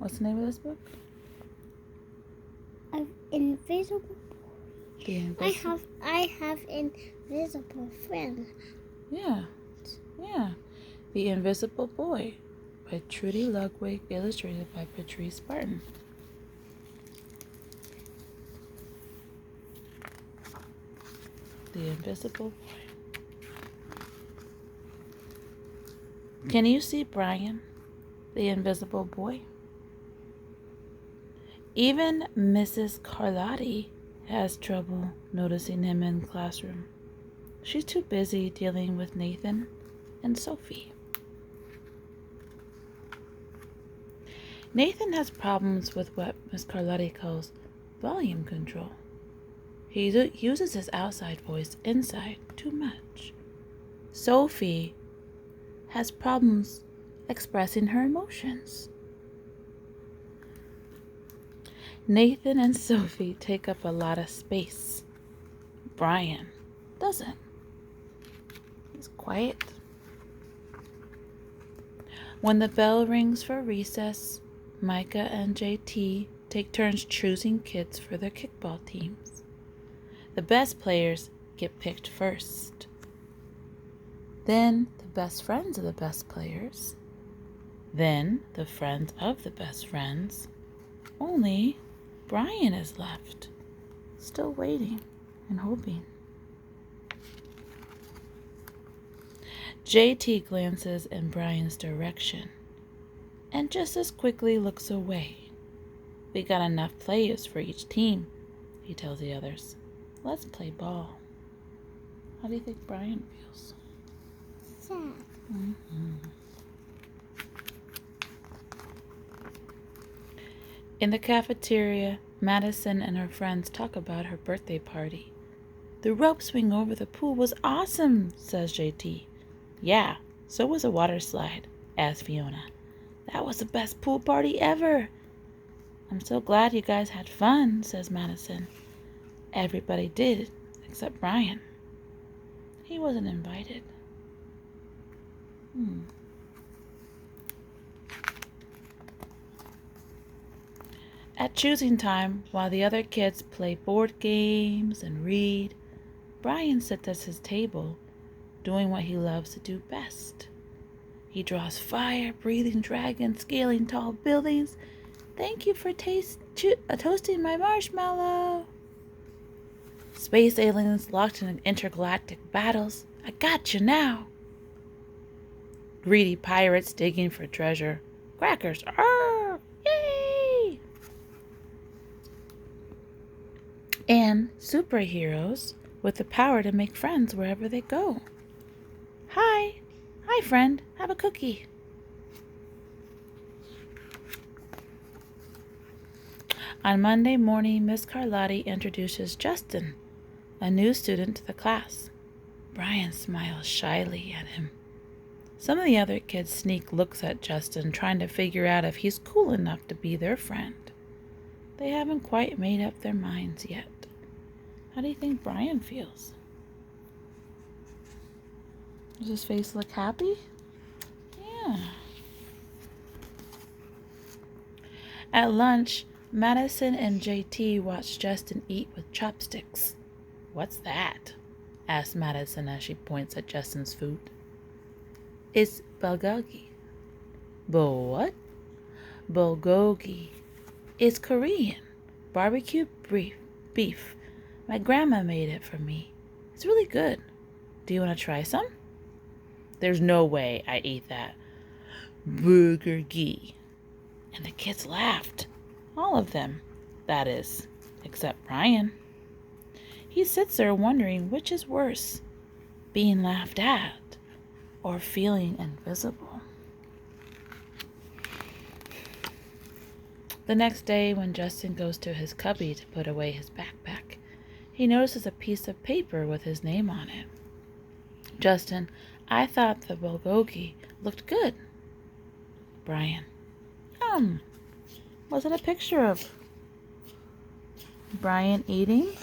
What's the name of this book? Invisible. I have invisible friends. Yeah. The Invisible Boy by Trudy Ludwig, illustrated by Patrice Barton. The Invisible Boy. Can you see Brian, the Invisible Boy? Even Mrs. Carlotti has trouble noticing him in the classroom. She's too busy dealing with Nathan and Sophie. Nathan has problems with what Miss Carlotti calls volume control. He uses his outside voice inside too much. Sophie has problems expressing her emotions. Nathan and Sophie take up a lot of space. Brian doesn't. He's quiet. When the bell rings for recess, Micah and JT take turns choosing kids for their kickball teams. The best players get picked first. Then the best friends of the best players. Then the friends of the best friends. Only Brian is left, still waiting and hoping. JT glances in Brian's direction and just as quickly looks away. We got enough players for each team, he tells the others. Let's play ball. How do you think Brian feels? Sad. In the cafeteria, Madison and her friends talk about her birthday party. The rope swing over the pool was awesome, says JT. Yeah, so was a water slide, asks Fiona. That was the best pool party ever. I'm so glad you guys had fun, says Madison. Everybody did, except Brian. He wasn't invited. At choosing time, while the other kids play board games and read, Brian sits at his table, doing what he loves to do best. He draws fire-breathing dragons scaling tall buildings. Thank you for toasting my marshmallow. Space aliens locked in intergalactic battles. I got you now. Greedy pirates digging for treasure. Crackers. Arr! Yay! And superheroes with the power to make friends wherever they go. Hi, friend. Have a cookie. On Monday morning, Miss Carlotti introduces Justin, a new student to the class. Brian smiles shyly at him. Some of the other kids sneak looks at Justin, trying to figure out if he's cool enough to be their friend. They haven't quite made up their minds yet. How do you think Brian feels? Does his face look happy? Yeah. At lunch, Madison and JT watch Justin eat with chopsticks. What's that? Asks Madison as she points at Justin's food. It's bulgogi. What? Bulgogi. It's Korean. Barbecue beef. My grandma made it for me. It's really good. Do you want to try some? There's no way I eat that. Bulgogi. And the kids laughed. All of them, that is, except Brian. He sits there wondering which is worse, being laughed at or feeling invisible. The next day, when Justin goes to his cubby to put away his backpack, he notices a piece of paper with his name on it. Justin, I thought the bulgogi looked good. Brian, was it a picture of Brian eating?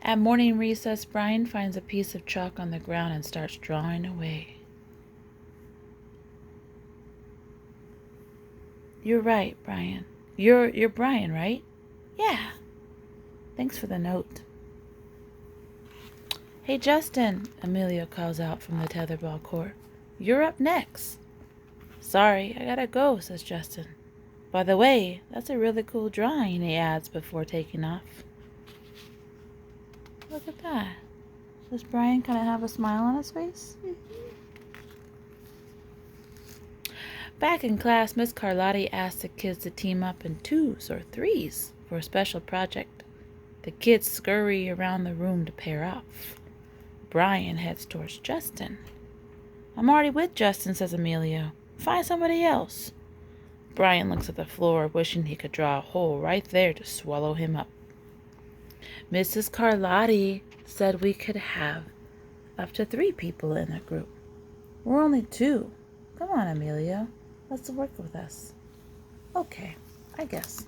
At morning recess, Brian finds a piece of chalk on the ground and starts drawing away. You're right, Brian. You're Brian, right? Yeah. Thanks for the note. Hey, Justin, Amelia calls out from the tetherball court. You're up next. Sorry, I gotta go, says Justin. By the way, that's a really cool drawing, he adds before taking off. Look at that. Does Brian kind of have a smile on his face? Back in class, Miss Carlotti asked the kids to team up in 2s or 3s for a special project. The kids scurry around the room to pair off. Brian heads towards Justin. I'm already with Justin, says Amelia. Find somebody else. Brian looks at the floor, wishing he could draw a hole right there to swallow him up. Mrs. Carlotti said we could have up to 3 people in the group. We're only 2. Come on, Amelia. Let's work with us. Okay, I guess.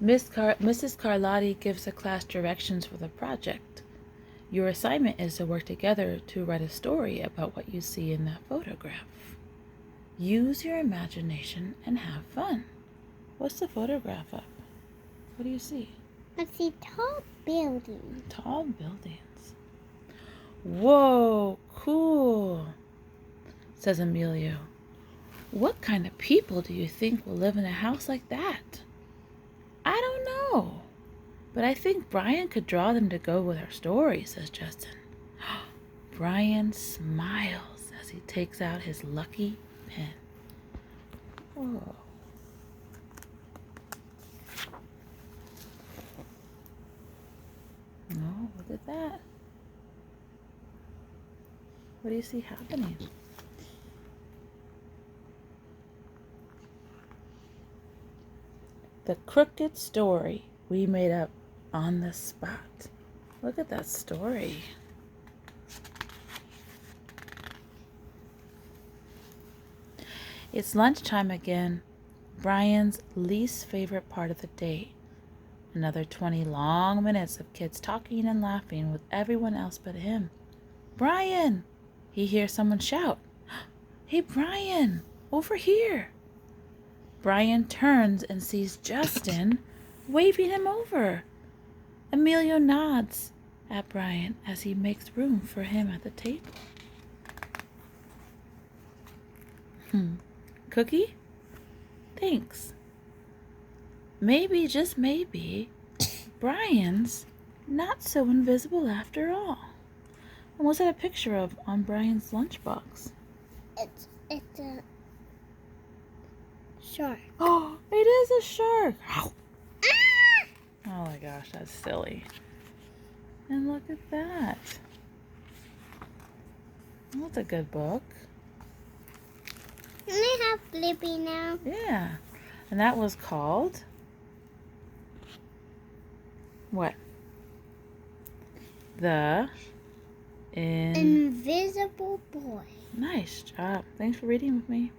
Mrs. Carlotti gives the class directions for the project. Your assignment is to work together to write a story about what you see in that photograph. Use your imagination and have fun. What's the photograph of? What do you see? I see tall buildings. Tall buildings. Whoa, cool, says Emilio. What kind of people do you think will live in a house like that? I don't know, but I think Brian could draw them to go with our story, says Justin. Brian smiles as he takes out his lucky pen. Whoa. Oh, look at that. What do you see happening? The crooked story we made up on the spot. Look at that story. It's lunchtime again, Brian's least favorite part of the day. Another 20 long minutes of kids talking and laughing with everyone else but him. Brian! He hears someone shout. Hey, Brian! Over here! Brian turns and sees Justin waving him over. Emilio nods at Brian as he makes room for him at the table. Cookie? Thanks. Maybe, just maybe, Brian's not so invisible after all. And what's that a picture of on Brian's lunchbox? It's a shark. Oh, it is a shark. Ah! Oh my gosh, that's silly. And look at that. That's a good book. Can I have Flippy now? Yeah. And that was called? What? The Invisible Boy. Nice job. Thanks for reading with me.